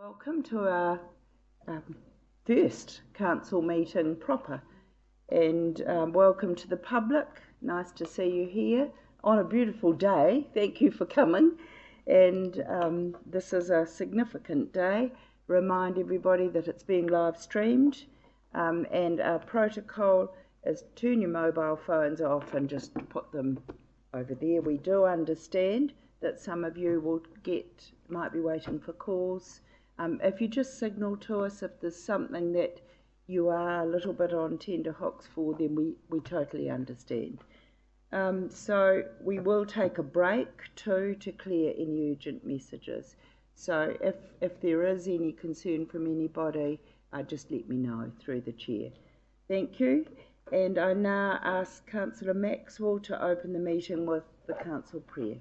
Welcome to our first council meeting proper, and welcome to the public. Nice to see you here on a beautiful day. Thank you for coming, and this is a significant day. Remind everybody that it's being live streamed, and our protocol is turn your mobile phones off and just put them over there. We do understand that some of you might be waiting for calls. If you just signal to us if there's something that you are a little bit on tender hooks for, then we totally understand. So we will take a break too to clear any urgent messages. So if there is any concern from anybody, just let me know through the chair. Thank you. And I now ask Councillor Maxwell to open the meeting with the council prayer.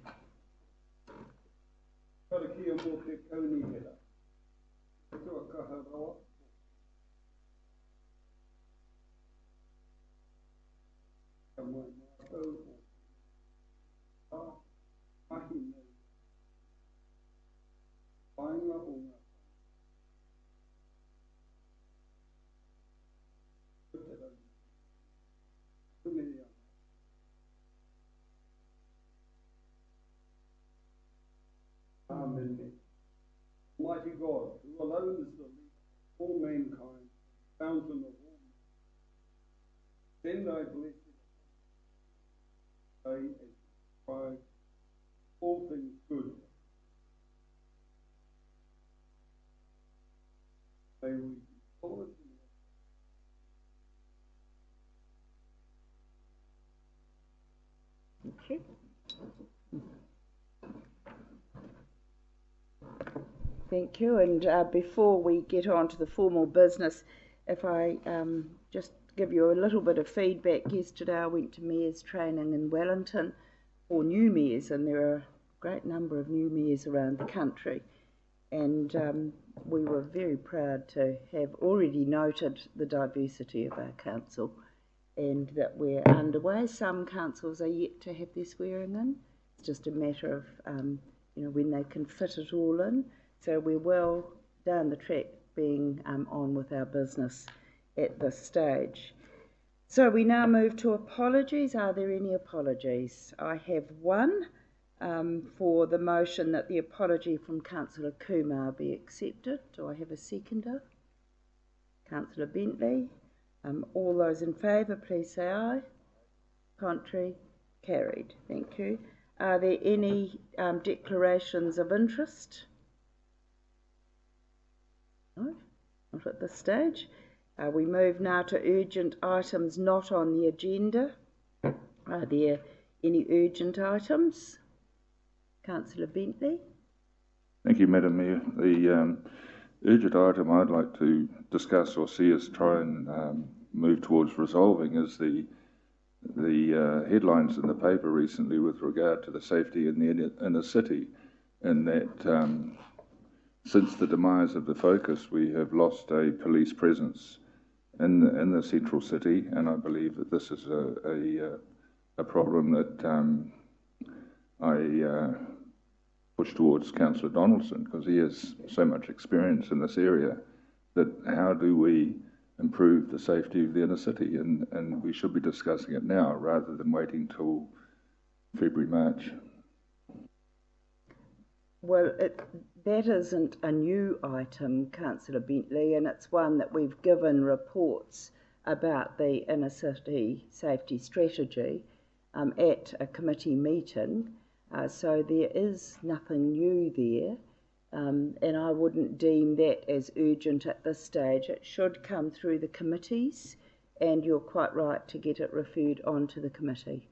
Amen. Almighty God, who alone is the leader of all mankind, fountain of all men, send thy blessing today as we try all things good. May we be full of Thank you. Thank you. And before we get on to the formal business, if I just give you a little bit of feedback. Yesterday I went to Mayor's training in Wellington for new mayors, and there are a great number of new mayors around the country. And we were very proud to have already noted the diversity of our council and that we're underway. Some councils are yet to have their swearing in. It's just a matter of when they can fit it all in. So we're well down the track being on with our business at this stage. So we now move to apologies. Are there any apologies? I have one for the motion that the apology from Councillor Kumar be accepted. Do I have a seconder? Councillor Bentley. All those in favour, please say aye. Contrary? Carried. Thank you. Are there any declarations of interest? No, not at this stage. We move now to urgent items not on the agenda. Are there any urgent items? Councillor Bentley. Thank you, Madam Mayor. The urgent item I'd like to discuss or see us try and move towards resolving is the headlines in the paper recently with regard to the safety in the inner city, and that since the demise of the Focus, we have lost a police presence in the central city, and I believe that this is a problem that I push towards Councillor Donaldson, because he has so much experience in this area. That how do we improve the safety of the inner city, and we should be discussing it now rather than waiting till February, March. Well, that isn't a new item, Councillor Bentley, and it's one that we've given reports about the inner city safety strategy at a committee meeting, so there is nothing new there, and I wouldn't deem that as urgent at this stage. It should come through the committees, and you're quite right to get it referred on to the committee.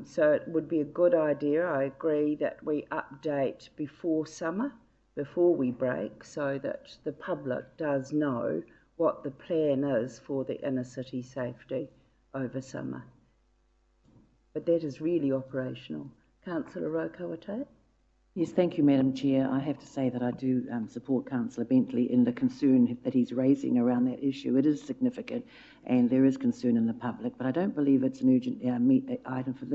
So it would be a good idea, I agree, that we update before summer, before we break, so that the public does know what the plan is for the inner city safety over summer. But that is really operational. Councillor Rotorua. Yes, thank you, Madam Chair. I have to say that I do support Councillor Bentley in the concern that he's raising around that issue. It is significant and there is concern in the public, but I don't believe it's an urgent item for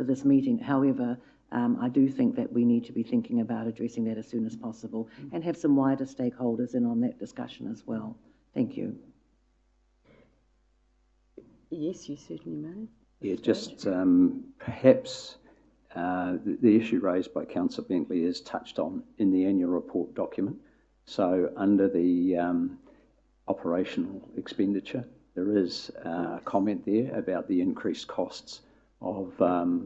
this meeting. However, I do think that we need to be thinking about addressing that as soon as possible and have some wider stakeholders in on that discussion as well. Thank you. Yes, you certainly may. Yeah, just perhaps the issue raised by Councillor Bentley is touched on in the annual report document. So under the operational expenditure, there is a comment there about the increased costs of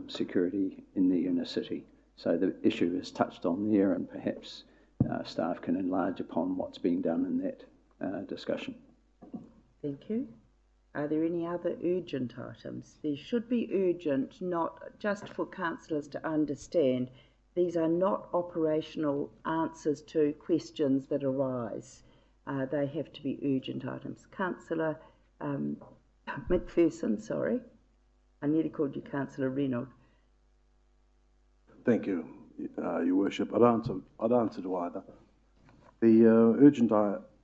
security in the inner city. So the issue is touched on there, and perhaps staff can enlarge upon what's being done in that discussion. Thank you. Are there any other urgent items? There should be urgent, not just for councillors to understand. These are not operational answers to questions that arise. They have to be urgent items. Councillor McPherson, sorry. I nearly called you Councillor Reynolds. Thank you, Your Worship. I'd answer to either. The urgent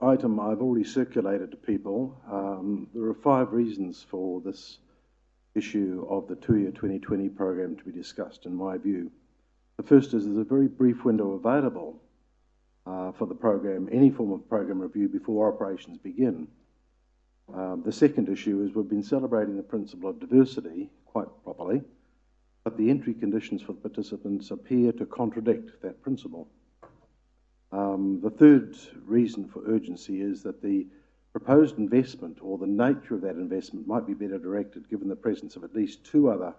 item I've already circulated to people. There are 5 reasons for this issue of the 2-year 2020 program to be discussed, in my view. The first is there's a very brief window available for the program, any form of program review before operations begin. The second issue is we've been celebrating the principle of diversity quite properly, but the entry conditions for the participants appear to contradict that principle. The third reason for urgency is that the proposed investment or the nature of that investment might be better directed given the presence of at least 2 other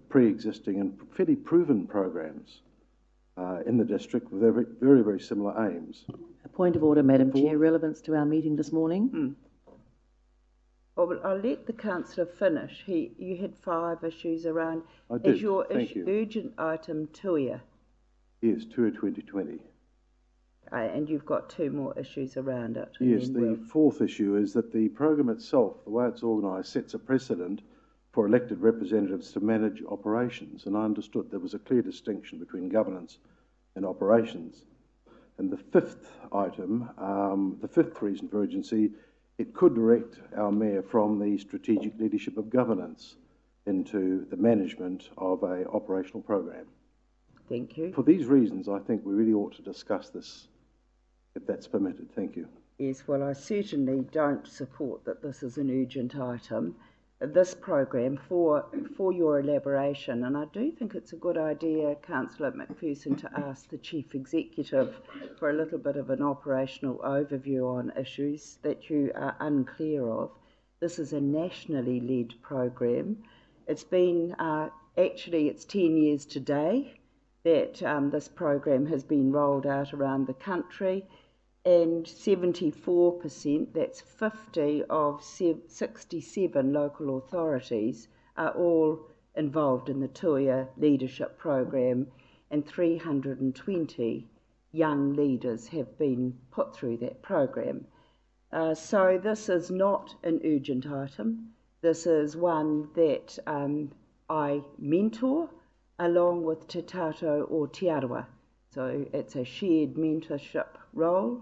pre-existing and fairly proven programs in the district with very, very similar aims. A point of order, Madam Chair, relevance to our meeting this morning. Well, I'll let the councillor finish. You had 5 issues around. I did. Is your Thank you. urgent item 2-year? Yes, 2-year 2020. And you've got 2 more issues around it. Yes, the fourth issue is that the program itself, the way it's organised, sets a precedent for elected representatives to manage operations. And I understood there was a clear distinction between governance and operations. And the 5th item, the 5th reason for urgency, it could direct our mayor from the strategic leadership of governance into the management of an operational program. Thank you. For these reasons, I think we really ought to discuss this, if that's permitted. Thank you. Yes, well, I certainly don't support that this is an urgent item, this program, for your elaboration. And I do think it's a good idea, Councillor McPherson, to ask the Chief Executive for a little bit of an operational overview on issues that you are unclear of. This is a nationally led program. It's been, actually, it's 10 years today that this program has been rolled out around the country, and 74%, that's 50 of 67 local authorities, are all involved in the 2-year leadership program, and 320 young leaders have been put through that program. So this is not an urgent item. This is one that I mentor along with Te Tato o Te Arawa. So it's a shared mentorship role,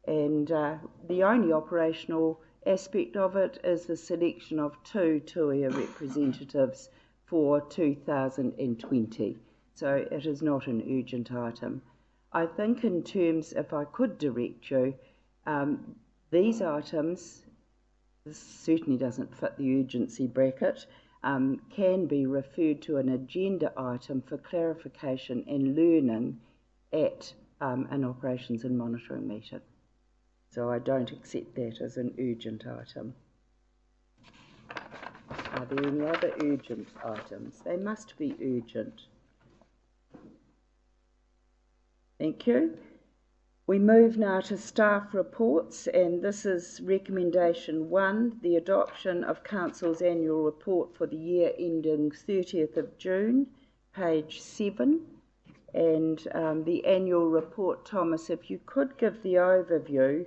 and the only operational aspect of it is the selection of 2 2-year representatives for 2020. So it is not an urgent item. I think in terms, if I could direct you, these items, this certainly doesn't fit the urgency bracket, can be referred to an agenda item for clarification and learning at an operations and monitoring meeting. So I don't accept that as an urgent item. Are there any other urgent items? They must be urgent. Thank you. We move now to staff reports, and this is recommendation 1, the adoption of Council's annual report for the year ending 30th of June, page 7. And the annual report, Thomas, if you could give the overview,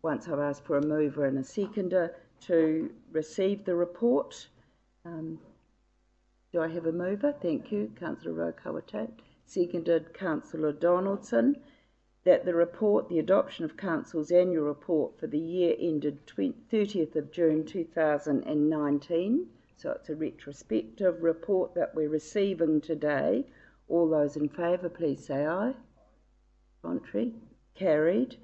once I've asked for a mover and a seconder to receive the report. Do I have a mover? Thank you, Councillor Rotorua. seconded Councillor Donaldson, that the adoption of Council's annual report for the year ended 30th of June 2019, so it's a retrospective report that we're receiving today. All those in favour, please say aye. Contrary? Carried.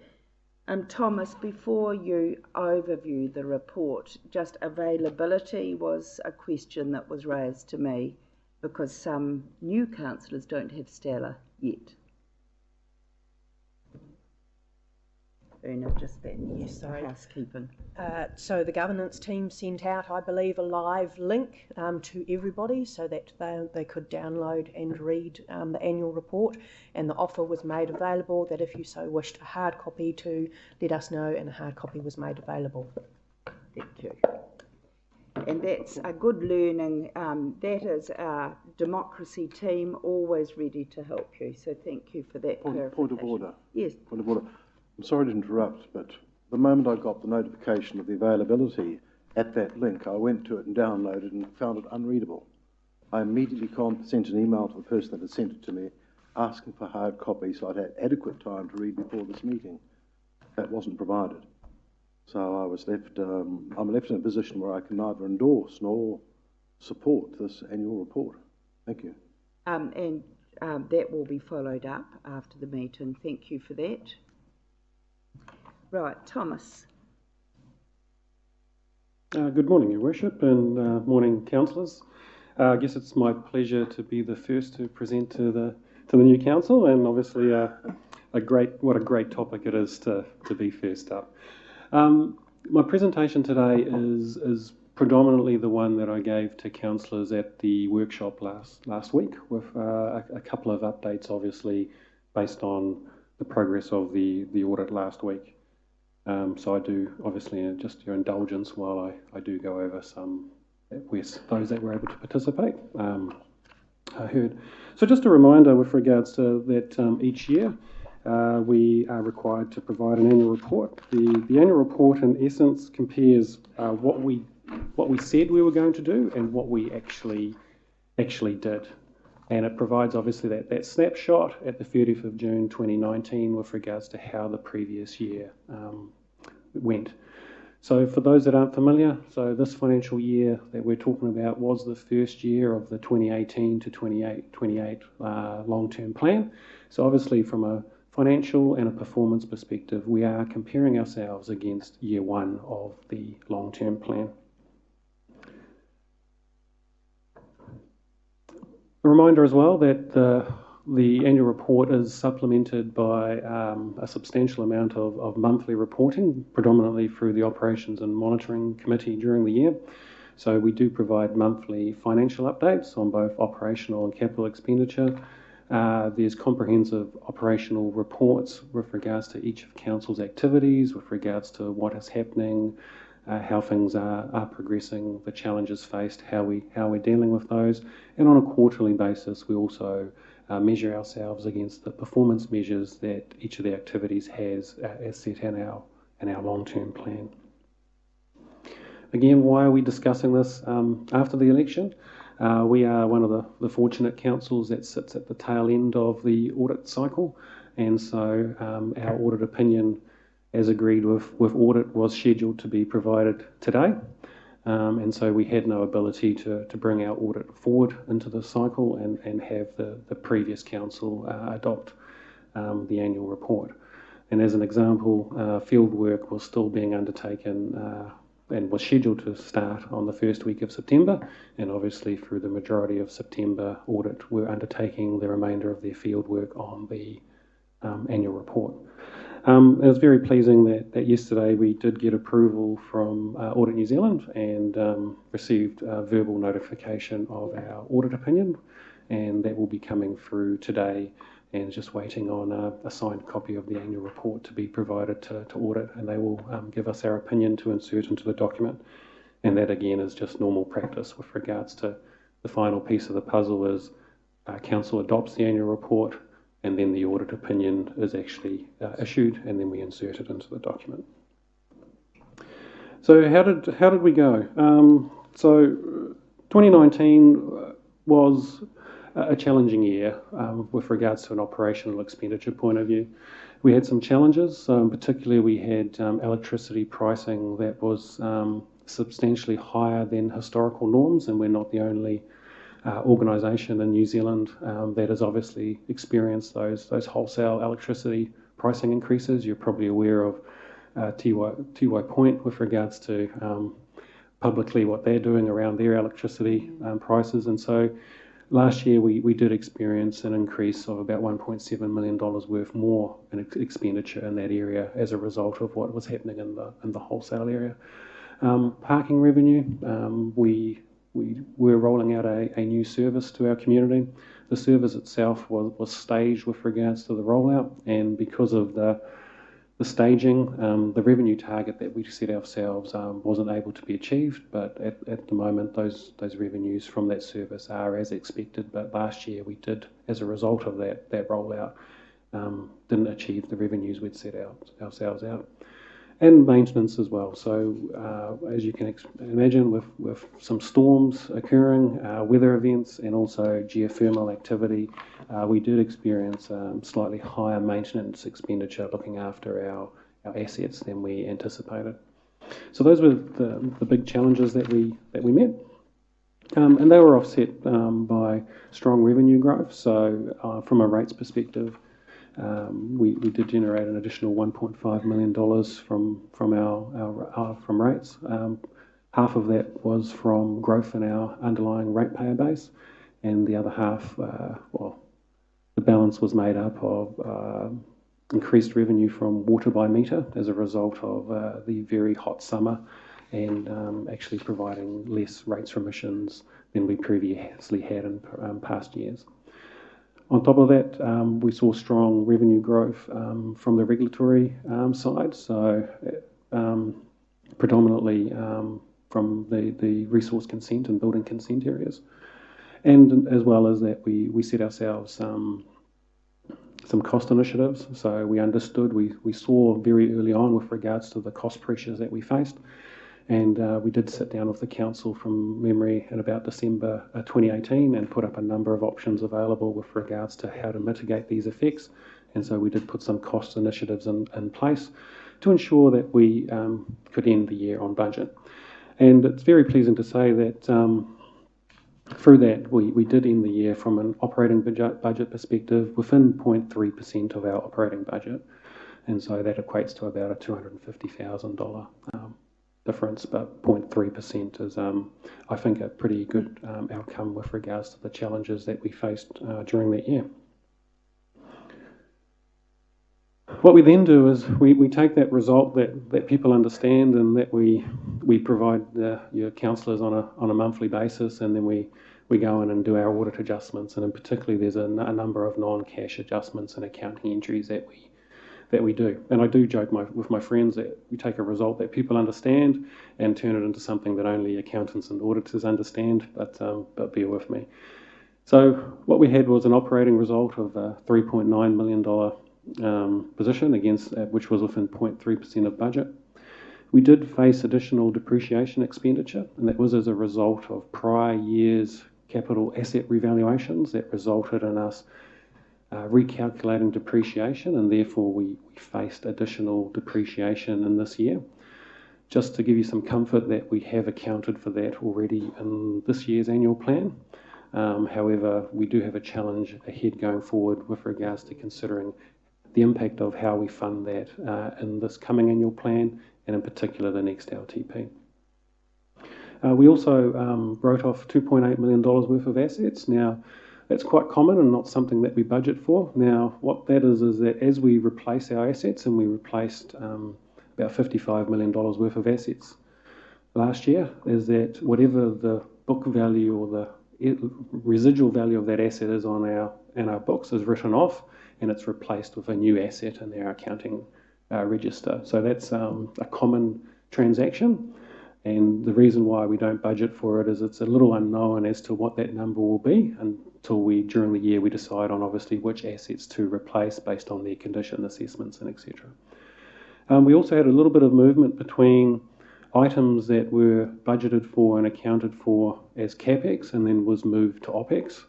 Thomas, before you overview the report, just availability was a question that was raised to me because some new councillors don't have Stella yet. Una, just that. Yes, sorry. Housekeeping. So the governance team sent out, I believe, a live link to everybody so that they could download and read the annual report, and the offer was made available that if you so wished a hard copy to let us know, and a hard copy was made available. Thank you. And that's a good learning. That is our democracy team, always ready to help you. So thank you for that clarification. Point of order. Yes. Point of order. I'm sorry to interrupt, but the moment I got the notification of the availability at that link, I went to it and downloaded and found it unreadable. I immediately sent an email to the person that had sent it to me asking for hard copy so I'd had adequate time to read before this meeting. That wasn't provided. So I was left, I'm left in a position where I can neither endorse nor support this annual report. Thank you. That will be followed up after the meeting. Thank you for that. Right, Thomas. Good morning, Your Worship, and morning, councillors. I guess it's my pleasure to be the first to present to the new council, and obviously what a great topic it is to be first up. My presentation today is predominantly the one that I gave to councillors at the workshop last week, with a couple of updates, obviously based on the progress of the audit last week. So I do, obviously, just your indulgence while I do go over some, those that were able to participate heard. So just a reminder with regards to that each year we are required to provide an annual report. The annual report, in essence, compares what we said we were going to do and what we actually did. And it provides, obviously, that snapshot at the 30th of June 2019 with regards to how the previous year went. So for those that aren't familiar, so this financial year that we're talking about was the first year of the 2018 to 28 long-term plan. So obviously from a financial and a performance perspective, we are comparing ourselves against year one of the long-term plan. A reminder as well that the annual report is supplemented by a substantial amount of monthly reporting, predominantly through the Operations and Monitoring Committee during the year. So we do provide monthly financial updates on both operational and capital expenditure. There's comprehensive operational reports with regards to each of Council's activities, with regards to what is happening, how things are progressing, the challenges faced, how we're dealing with those. And on a quarterly basis, we also measure ourselves against the performance measures that each of the activities has as set in our long-term plan. Again, why are we discussing this after the election? We are one of the fortunate councils that sits at the tail end of the audit cycle, and so our audit opinion, as agreed with audit, was scheduled to be provided today. And so we had no ability to bring our audit forward into the cycle and have the previous council adopt the annual report. And as an example, field work was still being undertaken and was scheduled to start on the first week of September. And obviously through the majority of September, audit were undertaking the remainder of their field work on the annual report. It was very pleasing that yesterday we did get approval from Audit New Zealand and received verbal notification of our audit opinion, and that will be coming through today, and just waiting on a signed copy of the annual report to be provided to audit, and they will give us our opinion to insert into the document. And that again is just normal practice with regards to the final piece of the puzzle is Council adopts the annual report, and then the audit opinion is actually issued, and then we insert it into the document. So how did we go? So 2019 was a challenging year with regards to an operational expenditure point of view. We had some challenges, particularly we had electricity pricing that was substantially higher than historical norms, and we're not the only organisation in New Zealand that has obviously experienced those wholesale electricity pricing increases. You're probably aware of Tiwai Point with regards to publicly what they're doing around their electricity prices. And so last year we did experience an increase of about $1.7 million worth more in expenditure in that area as a result of what was happening in the wholesale area. Parking revenue, we were rolling out a new service to our community. The service itself was staged with regards to the rollout, and because of the staging, the revenue target that we set ourselves wasn't able to be achieved, but at the moment those revenues from that service are as expected. But last year we did, as a result of that rollout, didn't achieve the revenues we'd set ourselves out. And maintenance as well. So as you can imagine, with some storms occurring, weather events, and also geothermal activity, we did experience slightly higher maintenance expenditure looking after our assets than we anticipated. So those were the big challenges that we met. And they were offset by strong revenue growth. So from a rates perspective, we did generate an additional $1.5 million from rates. Half of that was from growth in our underlying ratepayer base, and the other half, the balance was made up of increased revenue from water by meter as a result of the very hot summer, and actually providing less rates remissions than we previously had in past years. On top of that, we saw strong revenue growth from the regulatory side, so predominantly from the resource consent and building consent areas. And as well as that, we set ourselves some cost initiatives. So we understood, we saw very early on with regards to the cost pressures that we faced. And we did sit down with the council from memory in about December 2018 and put up a number of options available with regards to how to mitigate these effects. And so we did put some cost initiatives in place to ensure that we could end the year on budget. And it's very pleasing to say that through that we did end the year from an operating budget perspective within 0.3% of our operating budget. And so that equates to about a $250,000 difference, but 0.3% is, I think, a pretty good outcome with regards to the challenges that we faced during that year. What we then do is we take that result that people understand and that we provide your councillors on a monthly basis, and then we go in and do our audit adjustments, and in particular there's a number of non-cash adjustments and accounting entries that we do. And I do joke with my friends that we take a result that people understand and turn it into something that only accountants and auditors understand, but bear with me. So what we had was an operating result of a $3.9 million position, against which was within 0.3% of budget. We did face additional depreciation expenditure, and that was as a result of prior years' capital asset revaluations that resulted in us recalculating depreciation, and therefore we faced additional depreciation in this year. Just to give you some comfort that we have accounted for that already in this year's annual plan. However, we do have a challenge ahead going forward with regards to considering the impact of how we fund that in this coming annual plan, and in particular the next LTP. We also wrote off $2.8 million worth of assets. Now, that's quite common and not something that we budget for. Now, what that is that as we replace our assets, and we replaced about $55 million worth of assets last year, is that whatever the book value or the residual value of that asset is on our books is written off, and it's replaced with a new asset in our accounting register. So that's a common transaction. And the reason why we don't budget for it is it's a little unknown as to what that number will be until during the year, we decide on obviously which assets to replace based on their condition assessments and etc. We also had a little bit of movement between items that were budgeted for and accounted for as CapEx and then was moved to OpEx.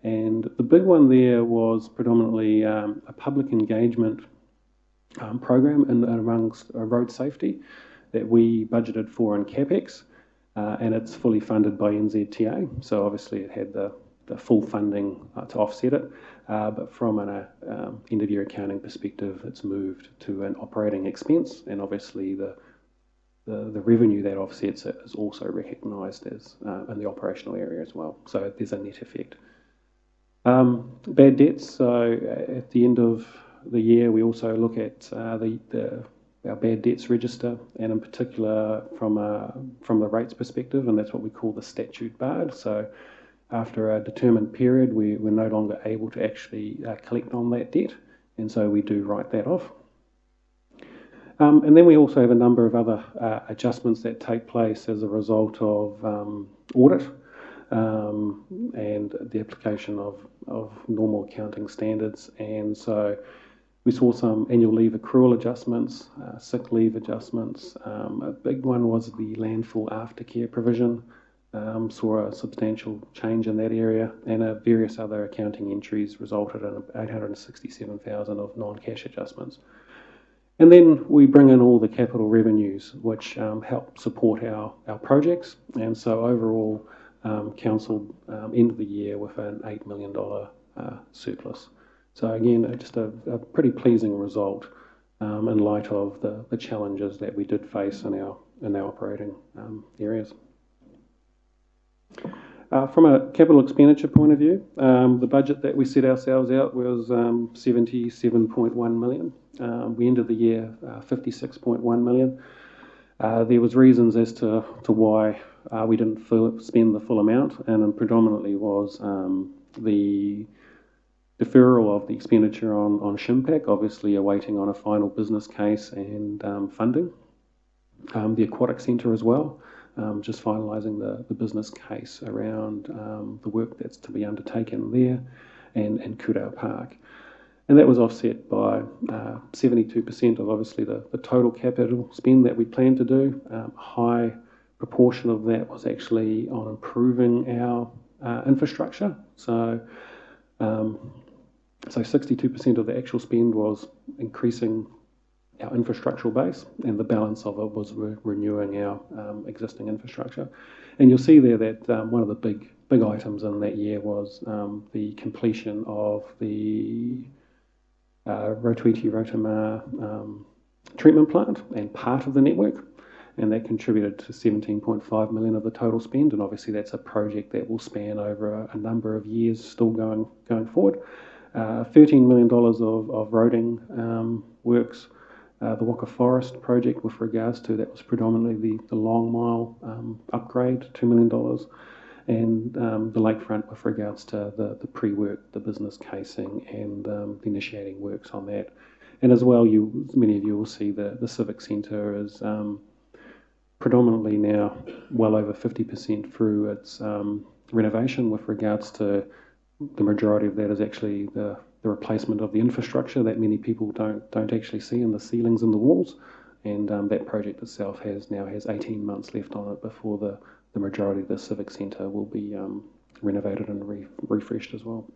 And the big one there was predominantly a public engagement program amongst road safety that we budgeted for in CapEx, and it's fully funded by NZTA. So obviously it had the full funding to offset it, but from an end-of-year accounting perspective, it's moved to an operating expense, and obviously the revenue that offsets it is also recognised as in the operational area as well. So there's a net effect. Bad debts. So at the end of the year, we also look at our bad debts register, and in particular from the rates perspective, and that's what we call the statute barred. So after a determined period, we're no longer able to actually collect on that debt, and so we do write that off. And then we also have a number of other adjustments that take place as a result of audit and the application of normal accounting standards. And so we saw some annual leave accrual adjustments, sick leave adjustments. A big one was the landfill aftercare provision. Saw a substantial change in that area, and various other accounting entries resulted in 867,000 of non-cash adjustments. And then we bring in all the capital revenues, which help support our projects. And so overall, council ended the year with an $8 million surplus. So again, just a pretty pleasing result in light of the challenges that we did face in our operating areas. From a capital expenditure point of view, the budget that we set ourselves out was 77.1 million. We ended the year 56.1 million. There was reasons as to why we didn't spend the full amount, and predominantly was the deferral of the expenditure on Shimpack, obviously awaiting on a final business case and funding. The aquatic centre as well, just finalising the business case around the work that's to be undertaken there, and Kudau Park. And that was offset by 72% of obviously the total capital spend that we planned to do. A high proportion of that was actually on improving our infrastructure. So 62% of the actual spend was increasing our infrastructural base, and the balance of it was renewing our existing infrastructure. And you'll see there that one of the big items in that year was the completion of the Rotorua treatment plant and part of the network, and that contributed to 17.5 million of the total spend. And obviously that's a project that will span over a number of years still going forward. $13 million of roading works. The Waka Forest project with regards to, that was predominantly the Long Mile upgrade, $2 million, and the lakefront with regards to the pre-work, the business casing, and the initiating works on that. And as well, many of you will see the Civic Centre is predominantly now well over 50% through its renovation, with regards to the majority of that is actually the replacement of the infrastructure that many people don't actually see in the ceilings and the walls. And that project itself now has 18 months left on it before the majority of the Civic Centre will be renovated and refreshed as well.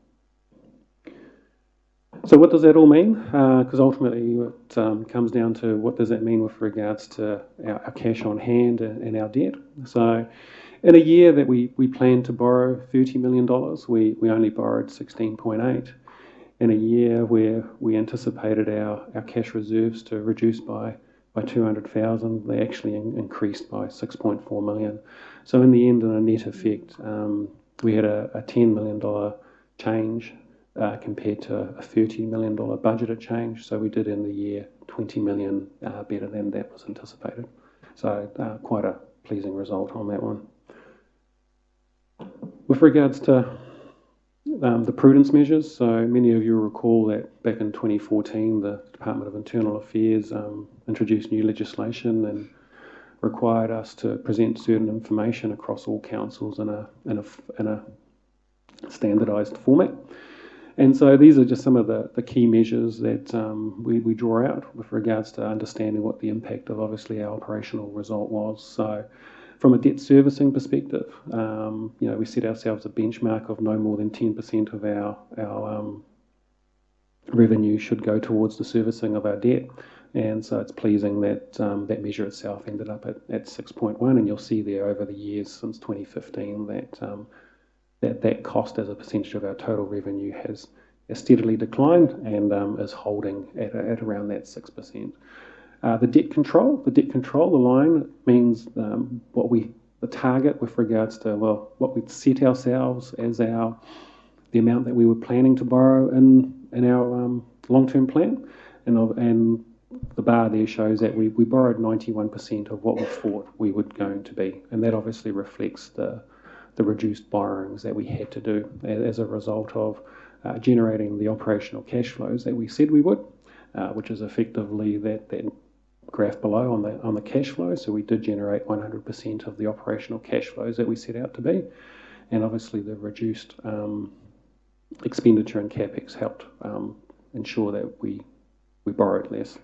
So what does that all mean? Because ultimately it comes down to what does that mean with regards to our cash on hand and our debt. So in a year that we planned to borrow $30 million, we only borrowed 16.8. In a year where we anticipated our cash reserves to reduce by 200,000, they actually increased by 6.4 million. So in the end, in a net effect, we had a $10 million change compared to a $30 million budgeted change. So we did in the year 20 million better than that was anticipated. So quite a pleasing result on that one. With regards to the prudence measures, so many of you recall that back in 2014, the Department of Internal Affairs introduced new legislation and required us to present certain information across all councils in a standardised format. And so these are just some of the key measures that we draw out with regards to understanding what the impact of obviously our operational result was. So From a debt servicing perspective, we set ourselves a benchmark of no more than 10% of our revenue should go towards the servicing of our debt. And so it's pleasing that that measure itself ended up at 6.1, and you'll see there over the years since 2015 that cost as a percentage of our total revenue has steadily declined and is holding at around that 6%. The debt control, the line means the target with regards to what we'd set ourselves as the amount that we were planning to borrow in our long-term plan, and the bar there shows that we borrowed 91% of what we thought we were going to be, and that obviously reflects the reduced borrowings that we had to do as a result of generating the operational cash flows that we said we would, which is effectively that graph below on the cash flow. So we did generate 100% of the operational cash flows that we set out to be, and obviously the reduced expenditure and capex helped ensure that we borrowed less.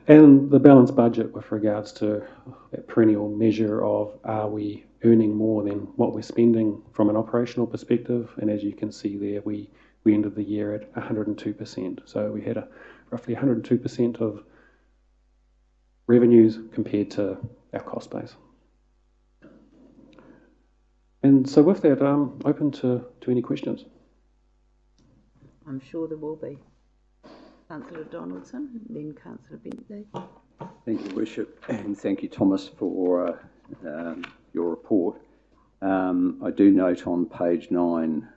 And the balanced budget with regards to that perennial measure of are we earning more than what we're spending from an operational perspective, and as you can see there, we ended the year at 102%. So we had roughly 102% of revenues compared to our cost base. And so with that, I'm open to any questions. I'm sure there will be. Councillor Donaldson, and then Councillor Bentley. Thank you, Worship, and thank you, Thomas, for your report. I do note on page 9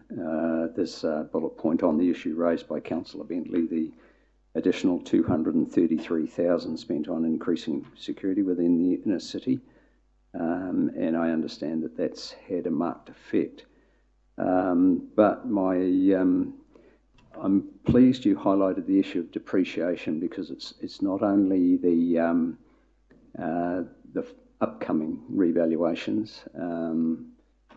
this bullet point on the issue raised by Councillor Bentley, the additional 233,000 spent on increasing security within the inner city, and I understand that that's had a marked effect. But I'm pleased you highlighted the issue of depreciation, because it's not only the upcoming revaluations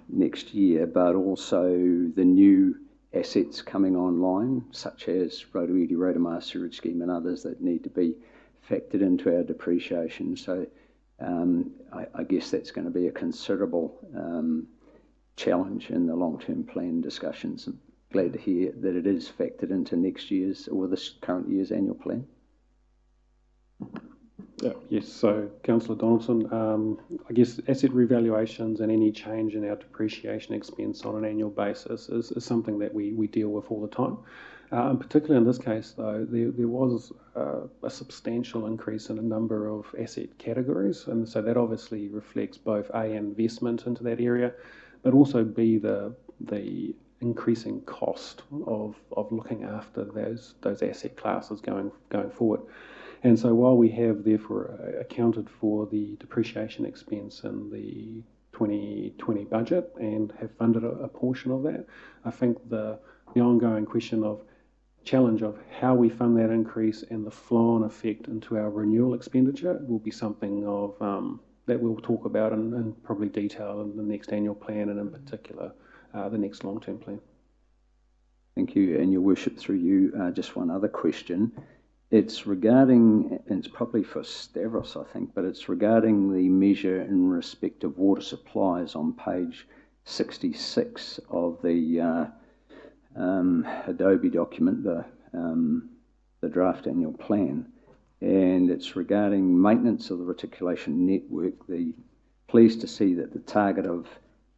next year, but also the new assets coming online, such as Rotorua, Rotorua Sewerage Scheme and others that need to be factored into our depreciation. So I guess that's going to be a considerable challenge in the long-term plan discussions. I'm glad to hear that it is factored into next year's or this current year's annual plan. Yes, so Councillor Donaldson, I guess asset revaluations and any change in our depreciation expense on an annual basis is something that we deal with all the time. And particularly in this case, though, there was a substantial increase in a number of asset categories, and so that obviously reflects both A, investment into that area, but also B, the increasing cost of looking after those asset classes going forward. And so while we have therefore accounted for the depreciation expense in the 2020 budget and have funded a portion of that, I think the ongoing challenge of how we fund that increase and the flow-on effect into our renewal expenditure will be something of that we'll talk about in probably detail in the next annual plan, and in particular the next long-term plan. Thank you. And Your Worship, through you, just one other question. It's regarding, and it's probably for Stavros, I think, but it's regarding the measure in respect of water supplies on page 66 of the Adobe document, the draft annual plan, and it's regarding maintenance of the reticulation network. Pleased to see that the target of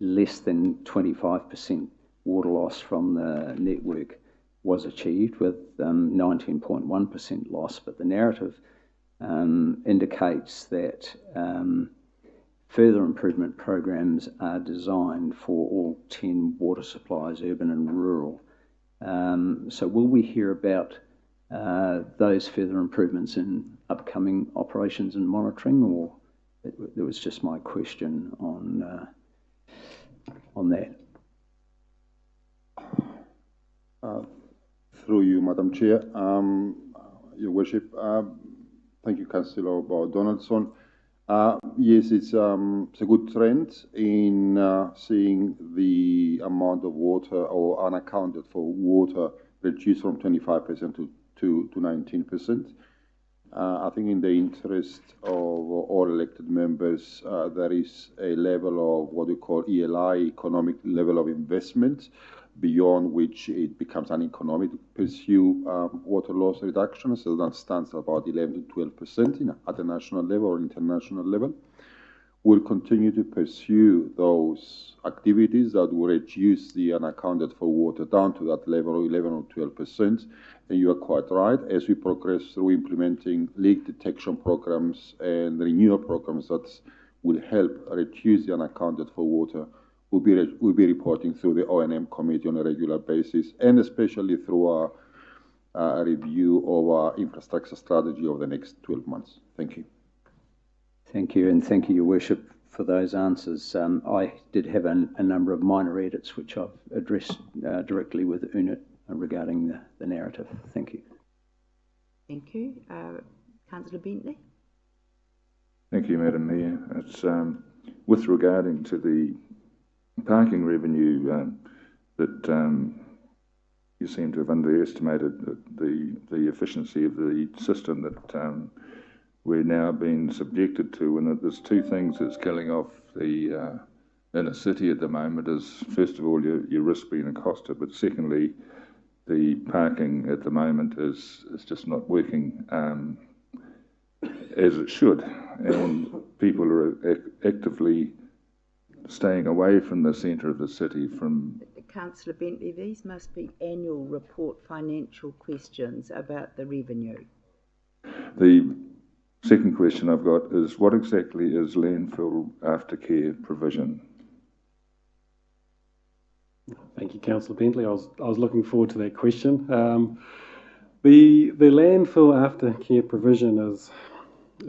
less than 25% water loss from the network was achieved with 19.1% loss, but the narrative indicates that further improvement programs are designed for all 10 water supplies, urban and rural. So will we hear about those further improvements in upcoming operations and monitoring, or that was just my question on that? Through you, Madam Chair, Your Worship, thank you, Councillor Donaldson. Yes, it's a good trend in seeing the amount of water or unaccounted for water reduced from 25% to 19%. I think in the interest of all elected members, there is a level of what we call ELI, economic level of investment, beyond which it becomes uneconomic to pursue water loss reduction. So that stands about 11 to 12% at the national level or international level. We'll continue to pursue those activities that will reduce the unaccounted for water down to that level of 11 or 12%. And you are quite right, as we progress through implementing leak detection programs and renewal programs that will help reduce the unaccounted for water, we'll be reporting through the O&M committee on a regular basis, and especially through a review of our infrastructure strategy over the next 12 months. Thank you. Thank you, and thank you, Your Worship, for those answers. I did have a number of minor edits which I've addressed directly with UNIT regarding the narrative. Thank you. Thank you. Councillor Bentley. Thank you, Madam Mayor. It's with regarding to the parking revenue that you seem to have underestimated the efficiency of the system that we're now being subjected to, and that there's two things that's killing off the inner city at the moment. Is first of all your risk being accosted, but secondly, the parking at the moment is just not working as it should, and people are actively staying away from the centre of the city. From Councillor Bentley, these must be annual report financial questions about the revenue. The second question I've got is, what exactly is landfill aftercare provision? Thank you, Councillor Bentley. I was looking forward to that question. The landfill aftercare provision is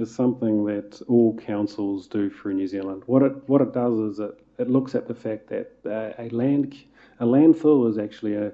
something that all councils do for New Zealand. What it does is it looks at the fact that a landfill is actually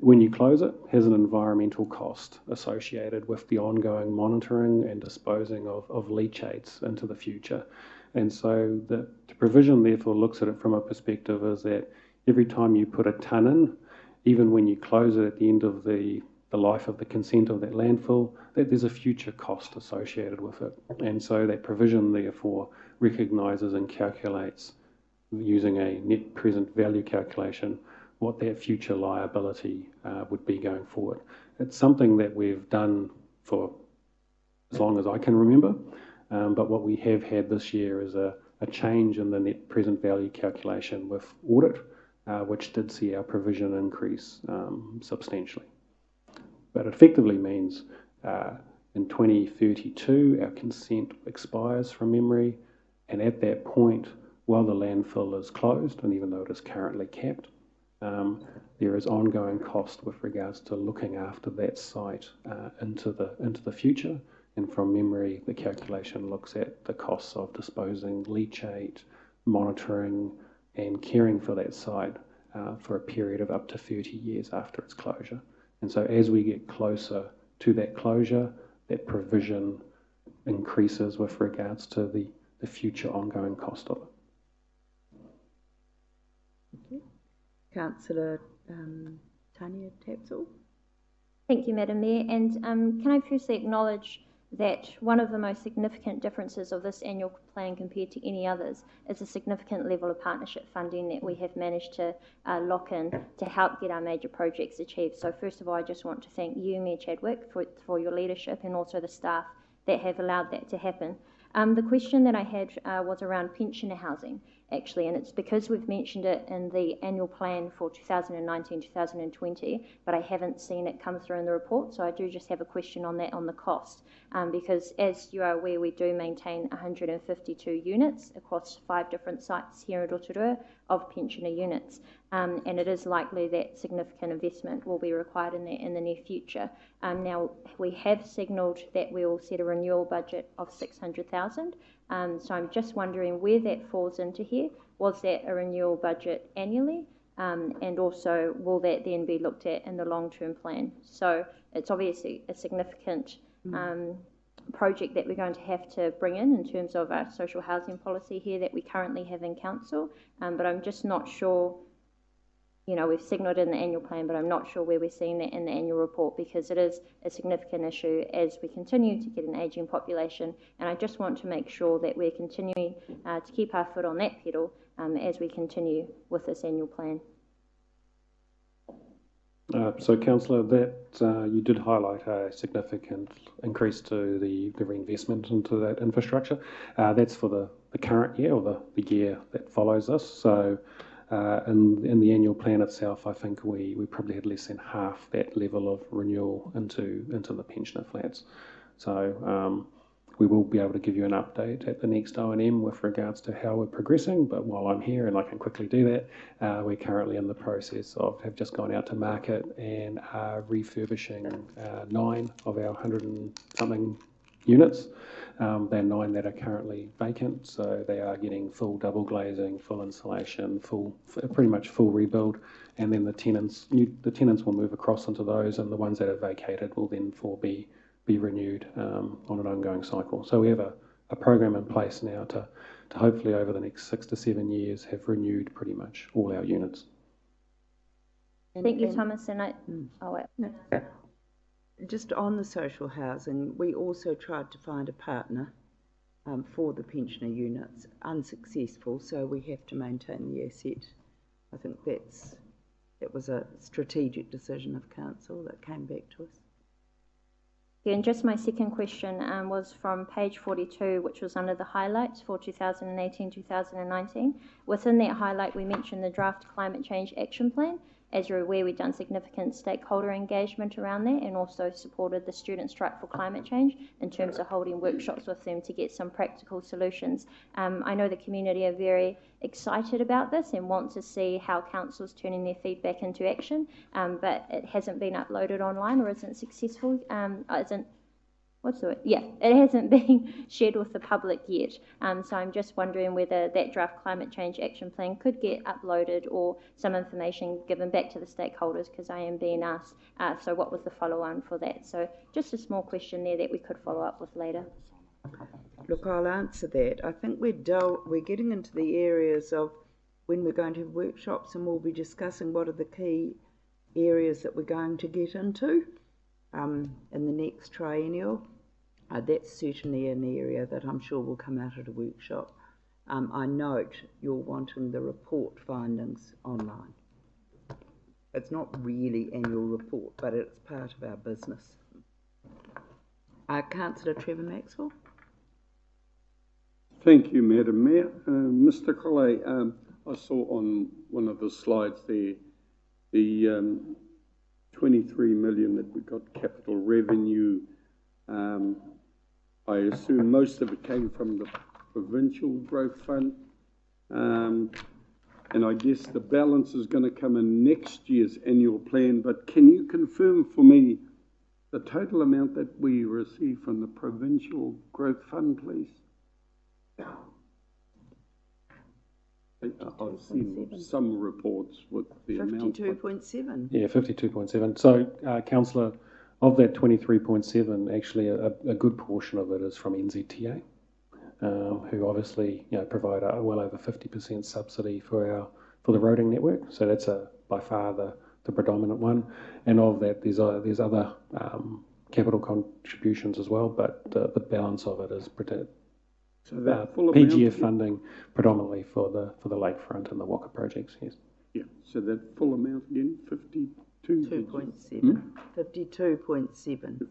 when you close it, has an environmental cost associated with the ongoing monitoring and disposing of leachates into the future. And so the provision therefore looks at it from a perspective is that every time you put a ton in, even when you close it at the end of the life of the consent of that landfill, that there's a future cost associated with it. And so that provision therefore recognises and calculates, using a net present value calculation, what that future liability would be going forward. It's something that we've done for as long as I can remember, but what we have had this year is a change in the net present value calculation with audit, which did see our provision increase substantially. But it effectively means in 2032 our consent expires from memory, and at that point, while the landfill is closed, and even though it is currently capped, there is ongoing cost with regards to looking after that site into the future. And from memory, the calculation looks at the costs of disposing leachate, monitoring, and caring for that site for a period of up to 30 years after its closure. And so as we get closer to that closure, that provision increases with regards to the future ongoing cost of it. Thank you. Councillor Tanya Tapsell. Thank you, Madam Mayor. And can I firstly acknowledge that one of the most significant differences of this annual plan compared to any others is a significant level of partnership funding that we have managed to lock in to help get our major projects achieved. So first of all, I just want to thank you, Mayor Chadwick, for your leadership, and also the staff that have allowed that to happen. The question that I had was around pensioner housing, actually, and it's because we've mentioned it in the annual plan for 2019-2020, but I haven't seen it come through in the report, so I do just have a question on that, on the cost, because as you are aware, we do maintain 152 units across 5 different sites here in Rotorua of pensioner units, and it is likely that significant investment will be required in the near future. Now, we have signalled that we will set a renewal budget of 600,000, so I'm just wondering where that falls into here. Was that a renewal budget annually? And also, will that then be looked at in the long-term plan? So it's obviously a significant project that we're going to have to bring in terms of our social housing policy here that we currently have in council, but I'm just not sure you know, we've signalled in the annual plan, but I'm not sure where we're seeing that in the annual report, because it is a significant issue as we continue to get an ageing population. And I just want to make sure that we're continuing to keep our foot on that pedal as we continue with this annual plan. So, Councillor, that you did highlight a significant increase to the reinvestment into that infrastructure. That's for the current year, or the year that follows this. So, in the annual plan itself, I think we probably had less than half that level of renewal into the pensioner flats. So we will be able to give you an update at the next O&M with regards to how we're progressing. But while I'm here, and I can quickly do that, we're currently in the process have just gone out to market and are refurbishing 9 of our 100 and something units. There are 9 that are currently vacant, so they are getting full double glazing, full insulation, pretty much full rebuild, and then the tenants will move across into those, and the ones that are vacated will then be renewed on an ongoing cycle. So we have a program in place now to hopefully over the next 6 to 7 years have renewed pretty much all our units. Thank you, Thomas. And just on the social housing, we also tried to find a partner for the pensioner units, unsuccessful, so we have to maintain the asset. I think that was a strategic decision of council that came back to us. And just my second question was from page 42, which was under the highlights for 2018-2019. Within that highlight, we mentioned the draft climate change action plan. As you're aware, we've done significant stakeholder engagement around that, and also supported the Student Strike for Climate Change in terms of holding workshops with them to get some practical solutions. I know the community are very excited about this and want to see how council's turning their feedback into action, but it hasn't been uploaded online, or isn't successful, it hasn't been shared with the public yet. So I'm just wondering whether that draft climate change action plan could get uploaded, or some information given back to the stakeholders, because I am being asked, so what was the follow-on for that? So just a small question there that we could follow up with later. Look, I'll answer that. I think we're getting into the areas of when we're going to have workshops, and we'll be discussing what are the key areas that we're going to get into in the next triennial. That's certainly an area that I'm sure will come out at a workshop. I note you're wanting the report findings online. It's not really annual report, but it's part of our business. Councillor Trevor Maxwell. Thank you, Madam Mayor. Mr. Colley, I saw on one of the slides there the 23 million that we got capital revenue. I assume most of it came from the Provincial Growth Fund. And I guess the balance is going to come in next year's annual plan. But can you confirm for me the total amount that we receive from the Provincial Growth Fund, please? I've seen some reports with the amount. 52.7. Yeah, 52.7. So, Councillor, of that 23.7, actually a good portion of it is from NZTA, who obviously provide a well over 50% subsidy for the roading network. So that's by far the predominant one. And of that, there's other capital contributions as well, but the balance of it is so that full PGF funding predominantly for the lakefront and the Waka projects. Yes. Yeah. So that full amount again, 52.7. 52.7.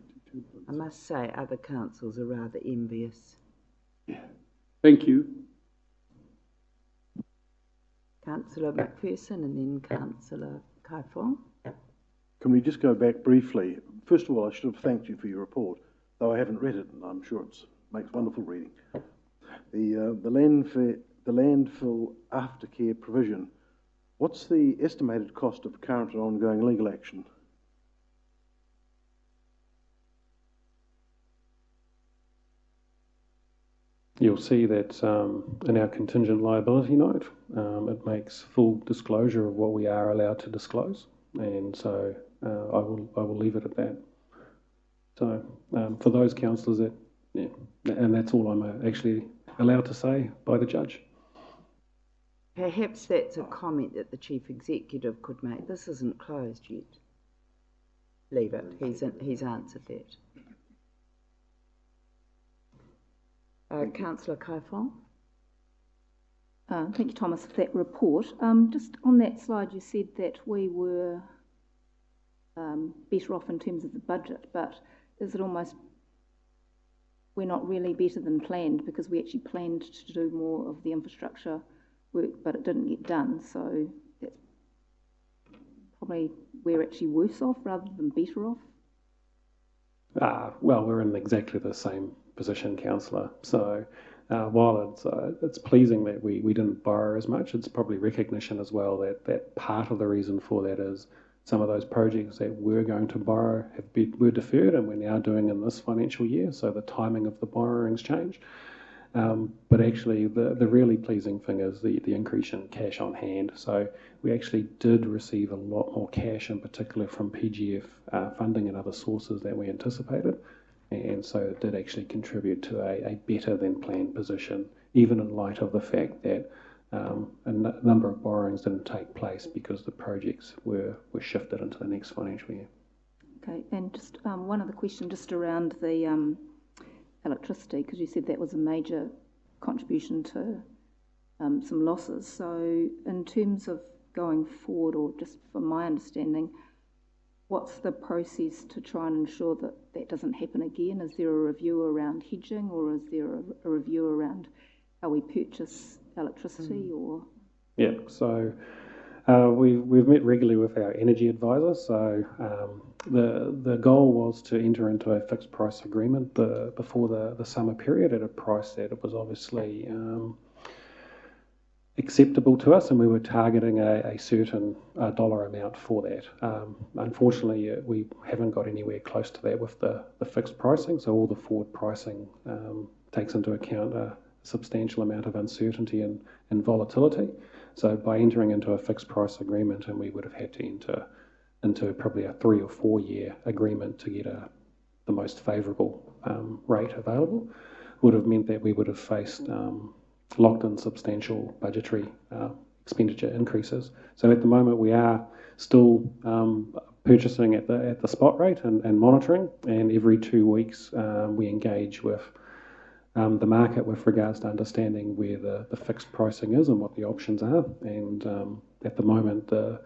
I must say, other councils are rather envious. Yeah. Thank you. Councillor McPherson and then Councillor Kaifong. Can we just go back briefly? First of all, I should have thanked you for your report, though I haven't read it, and I'm sure it makes wonderful reading. The landfill aftercare provision. What's the estimated cost of current and ongoing legal action? You'll see that in our contingent liability note, it makes full disclosure of what we are allowed to disclose, and so I will leave it at that. So for those councillors and that's all I'm actually allowed to say by the judge. perhaps that's a comment that the Chief Executive could make. This isn't closed yet. Leave it. He's answered that. Councillor Kaifong. Thank you, Thomas, for that report. Just on that slide, you said that we were better off in terms of the budget, but is it almost we're not really better than planned, because we actually planned to do more of the infrastructure work, but it didn't get done. So that's probably we're actually worse off rather than better off. Well, we're in exactly the same position, Councillor. So while it's pleasing that we didn't borrow as much, it's probably recognition as well that part of the reason for that is some of those projects that we're going to borrow were deferred, and we're now doing in this financial year, so the timing of the borrowings changed. But actually, the really pleasing thing is the increase in cash on hand. So we actually did receive a lot more cash, in particular from PGF funding and other sources than we anticipated. And so it did actually contribute to a better than planned position, even in light of the fact that a number of borrowings didn't take place because the projects were shifted into the next financial year. Okay, and just one other question just around the electricity, because you said that was a major contribution to some losses. So in terms of going forward, or just from my understanding, what's the process to try and ensure that that doesn't happen again? Is there a review around hedging, or is there a review around how we purchase electricity? Or yeah, so we've met regularly with our energy advisor. So the goal was to enter into a fixed price agreement before the summer period at a price that it was obviously acceptable to us, and we were targeting a certain dollar amount for that. Unfortunately, we haven't got anywhere close to that with the fixed pricing, so all the forward pricing takes into account a substantial amount of uncertainty and volatility. So by entering into a fixed price agreement, and we would have had to enter into probably a 3 or 4 year agreement to get the most favourable rate available, would have meant that we would have faced locked in substantial budgetary expenditure increases. So at the moment we are still purchasing at the spot rate and monitoring, and every 2 weeks we engage with the market with regards to understanding where the fixed pricing is and what the options are. And at the moment the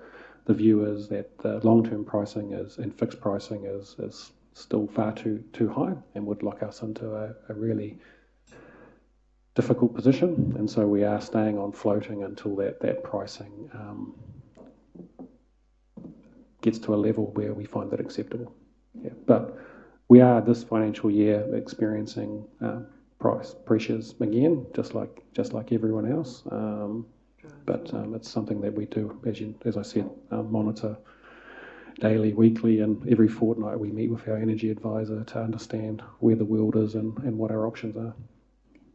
view is that the long-term pricing and fixed pricing is still far too high and would lock us into a really difficult position, and so we are staying on floating until that pricing gets to a level where we find that acceptable. Yeah. But we are this financial year experiencing price pressures again, just like everyone else. But it's something that we do, as I said, monitor daily, weekly, and every fortnight we meet with our energy advisor to understand where the world is and what our options are.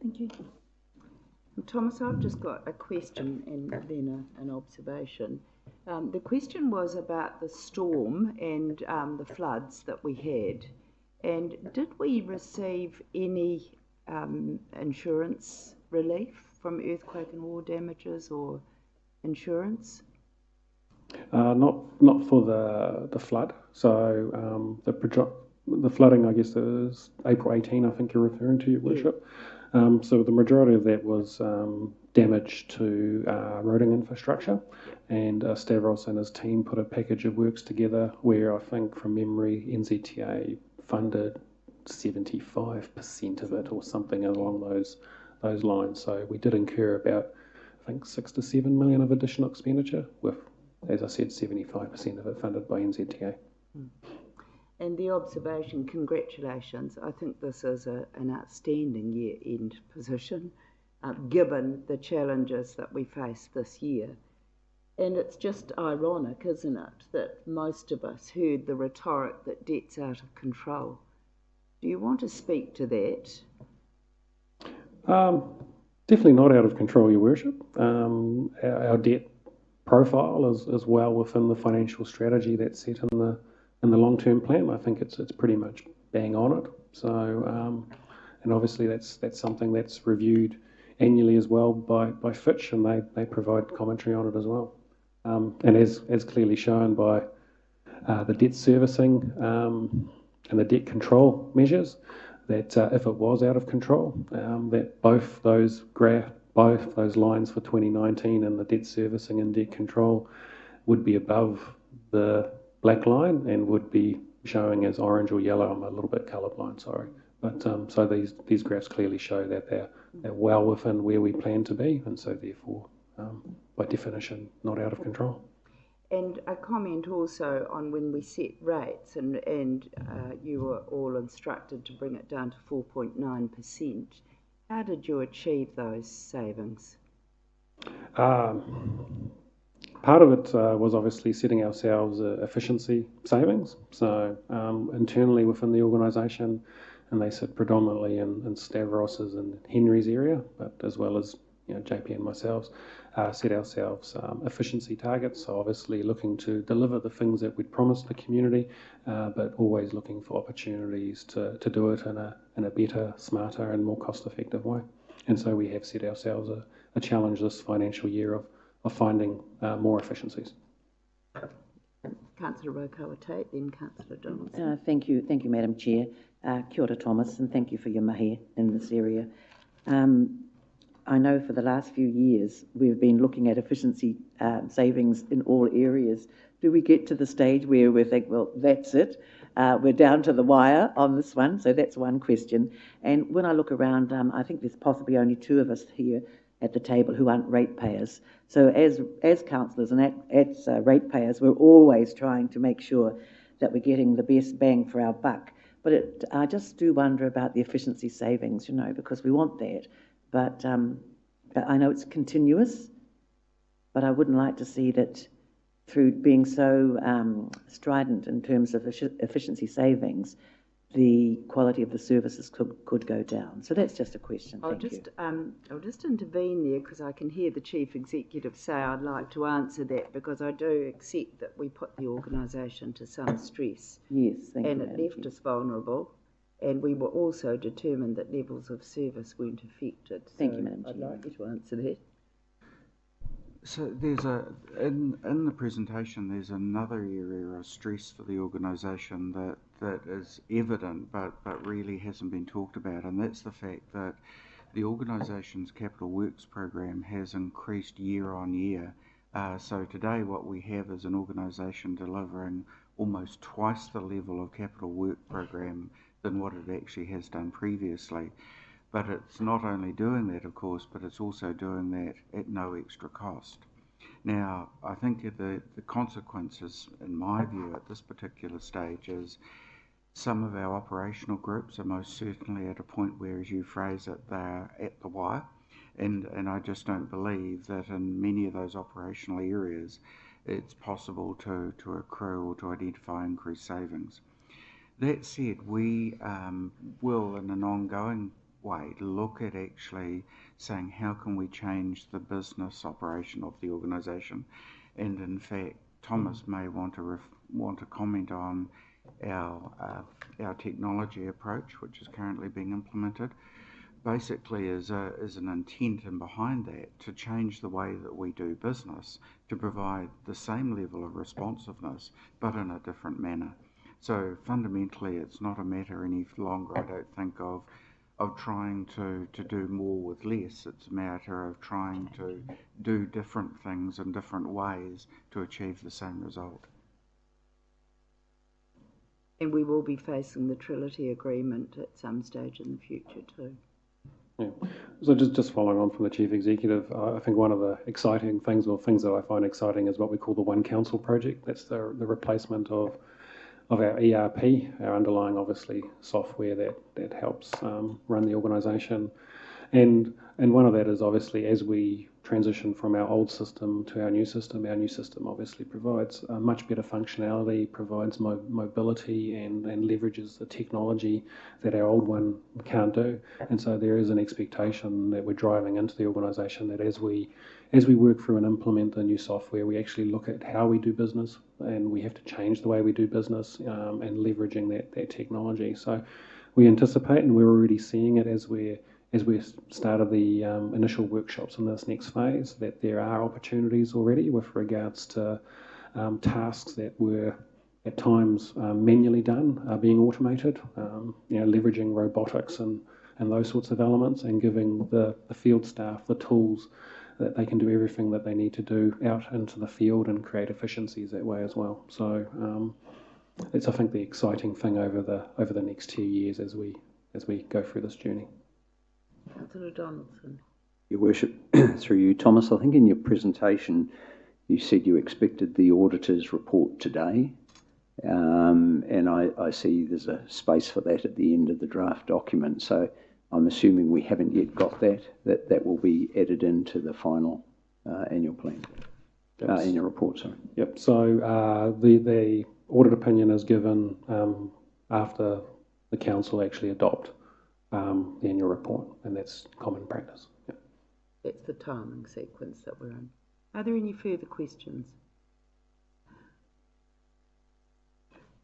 thank you. Thomas, I've just got a question and then an observation. The question was about the storm and the floods that we had. And did we receive any insurance relief from earthquake and war damages or insurance? Not for the flood. So the flooding, I guess, is April 18, I think you're referring to, Your Worship. So the majority of that was damage to roading infrastructure, and Stavros and his team put a package of works together where I think from memory NZTA funded 75% of it or something along those lines. So we did incur about, I think, 6 to 7 million of additional expenditure with, as I said, 75% of it funded by NZTA. And the observation, congratulations. I think this is an outstanding year-end position, given the challenges that we face this year. And it's just ironic, isn't it, that most of us heard the rhetoric that debt's out of control. Do you want to speak to that? Definitely not out of control, Your Worship. Our debt profile is well within the financial strategy that's set in the long-term plan. I think it's pretty much bang on it. So, and obviously that's something that's reviewed annually as well by Fitch, and they provide commentary on it as well. And as clearly shown by the debt servicing and the debt control measures, that if it was out of control, that both those lines for 2019 and the debt servicing and debt control would be above the black line and would be showing as orange or yellow. I'm a little bit colourblind, sorry. But so these graphs clearly show that they're well within where we plan to be, and so therefore, by definition, not out of control. And a comment also on when we set rates, and you were all instructed to bring it down to 4.9%. How did you achieve those savings? Part of it was obviously setting ourselves efficiency savings. So internally within the organisation, and they sit predominantly in Stavros's and Henry's area, but as well as JP and myself, set ourselves efficiency targets. So obviously looking to deliver the things that we'd promised the community, but always looking for opportunities to do it in a better, smarter and more cost-effective way. And so we have set ourselves a challenge this financial year of finding more efficiencies. Councillor Rotorua-Tate, then Councillor Donaldson. Thank you, Madam Chair. Kia ora, Thomas, and thank you for your mahi in this area. I know for the last few years we've been looking at efficiency savings in all areas. Do we get to the stage where we think, well, that's it, we're down to the wire on this one? So that's one question. And when I look around, I think there's possibly only two of us here at the table who aren't ratepayers. So as councillors and as ratepayers, we're always trying to make sure that we're getting the best bang for our buck. But I just do wonder about the efficiency savings, because we want that. But I know it's continuous, but I wouldn't like to see that through being so strident in terms of efficiency savings, the quality of the services could go down. So that's just a question. I'll just intervene there because I can hear the Chief Executive say I'd like to answer that, because I do accept that we put the organisation to some stress. Yes, thank you. And it left us vulnerable, and we were also determined that levels of service weren't affected. Thank you, Madam Chair. I'd like you to answer that. So there's in the presentation there's another area of stress for the organisation that is evident but really hasn't been talked about, and that's the fact that the organisation's capital works program has increased year on year. So today what we have is an organisation delivering almost twice the level of capital work program than what it actually has done previously. But it's not only doing that, of course, but it's also doing that at no extra cost. Now, I think the consequences, in my view, at this particular stage is some of our operational groups are most certainly at a point where, as you phrase it, they're at the wire. And I just don't believe that in many of those operational areas it's possible to accrue or to identify increased savings. That said, we will, in an ongoing way, look at actually saying how can we change the business operation of the organisation. And in fact, Thomas may want to comment on our technology approach, which is currently being implemented. Basically is an intent in behind that to change the way that we do business to provide the same level of responsiveness but in a different manner. So fundamentally it's not a matter any longer, I don't think, of trying to do more with less. It's a matter of trying to do different things in different ways to achieve the same result. And we will be facing the Trinity Agreement at some stage in the future too. Yeah. So just following on from the Chief Executive, I think one of the exciting things, or things that I find exciting, is what we call the One Council project. That's the replacement of our ERP, our underlying, obviously, software that helps run the organisation. And one of that is obviously as we transition from our old system to our new system obviously provides much better functionality, provides mobility and leverages the technology that our old one can't do. And so there is an expectation that we're driving into the organisation that as we work through and implement the new software, we actually look at how we do business, and we have to change the way we do business and leveraging that technology. So we anticipate, and we're already seeing it as we're as we started the initial workshops in this next phase, that there are opportunities already with regards to tasks that were at times manually done are being automated, leveraging robotics and those sorts of elements, and giving the field staff the tools that they can do everything that they need to do out into the field and create efficiencies that way as well. So it's, I think, the exciting thing over the next 2 years as we go through this journey. Councillor Donaldson. Your Worship, through you, Thomas, I think in your presentation you said you expected the auditor's report today, and I see there's a space for that at the end of the draft document. So I'm assuming we haven't yet got that will be added into the final annual plan, annual report, sorry. Yep, so the audit opinion is given after the council actually adopt the annual report, and that's common practice. Yep. That's the timing sequence that we're in. Are there any further questions?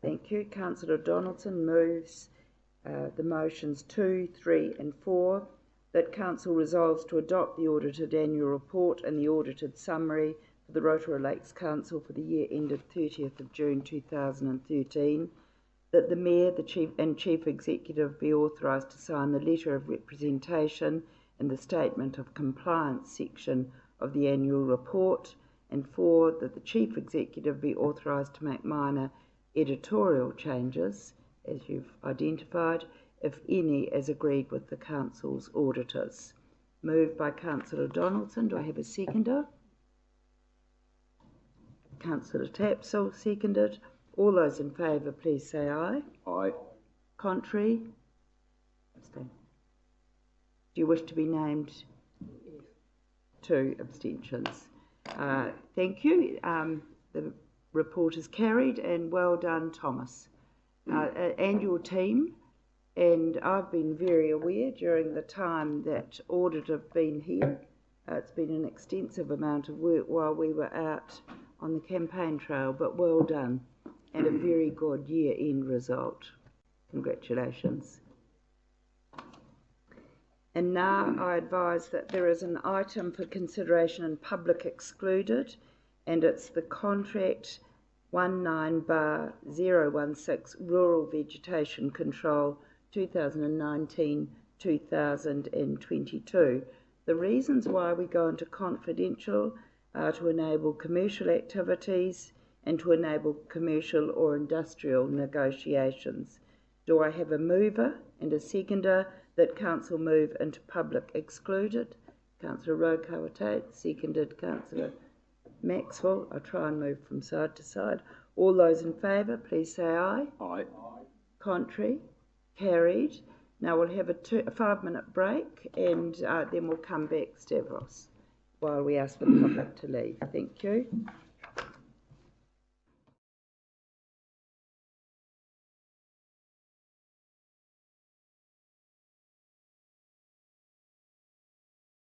Thank you. Councillor Donaldson moves the motions 2, 3 and 4, that Council resolves to adopt the audited annual report and the audited summary for the Rotorua Lakes Council for the year ended 30th of June 2013, that the Mayor, the Chief Executive be authorised to sign the letter of representation and the statement of compliance section of the annual report, and 4, that the Chief Executive be authorised to make minor editorial changes, as you've identified, if any, as agreed with the Council's auditors. Moved by Councillor Donaldson. Do I have a seconder? Councillor Tapsell, seconded. All those in favour, please say aye. Aye. Contrary? Abstain. Do you wish to be named? Yes. 2 abstentions. Thank you. The report is carried, and well done, Thomas. And your team, and I've been very aware during the time that audit have been here. It's been an extensive amount of work while we were out on the campaign trail, but well done, and a very good year-end result. Congratulations. And now I advise that there is an item for consideration in public excluded, and it's the contract 19/016 Rural Vegetation Control 2019-2022. The reasons why we go into confidential are to enable commercial activities and to enable commercial or industrial negotiations. Do I have a mover and a seconder that Council move into public excluded? Councillor Rokauatate, seconded Councillor Maxwell. I'll try and move from side to side. All those in favour, please say aye. Aye. Contrary? Carried. Now we'll have a 5-minute break, and then we'll come back, Stavros, while we ask the public to leave. Thank you.